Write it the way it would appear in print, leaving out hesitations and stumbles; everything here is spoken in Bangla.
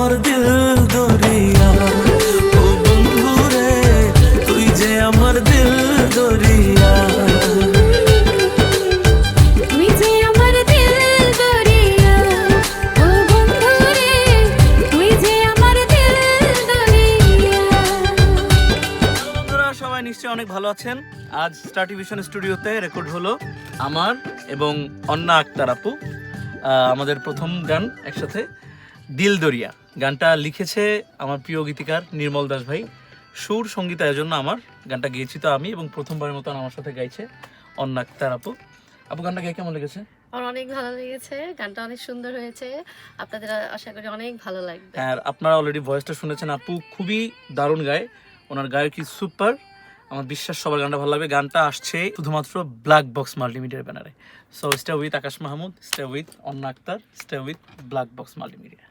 আমার দিল দরিয়া, ও বন্ধু রে তুই যে আমার দিল দরিয়া। তুই যে আমার দিল দরিয়া, ও বন্ধু রে তুই যে আমার দিল দরিয়া। বন্ধুরা সবাই নিশ্চয়ই অনেক ভালো আছেন। আজ স্টার টেলিভিশন স্টুডিওতে রেকর্ড হলো আমার এবং অন্না আক্তার আপু আমাদের প্রথম গান একসাথে, দিল দরিয়া। গানটা লিখেছে আমার প্রিয় গীতিকার নির্মল দাস ভাই, সুর সঙ্গীতায়োজন আমার। গানটা গেয়েছি তো আমি, এবং প্রথমবারের মতন আমার সাথে গাইছে অন্না আক্তার আপু। আপু গানটা গেয়ে কেমন লেগেছে? আমার অনেক ভালো লেগেছে, গানটা অনেক সুন্দর হয়েছে, আপনাদের আশা করি অনেক ভালো লাগবে। আর আপনারা অলরেডি ভয়েসটা শুনেছেন, আপু খুবই দারুণ গায়, ওনার গায়কি সুপার। আমার বিশ্বাস সবার গানটা ভালো লাগবে। গানটা আসছে শুধুমাত্র ব্ল্যাক বক্স মাল্টিমিডিয়ার ব্যানারে। So stay with Akash Mahmud, stay with Anna Akhtar, stay with black box multimedia.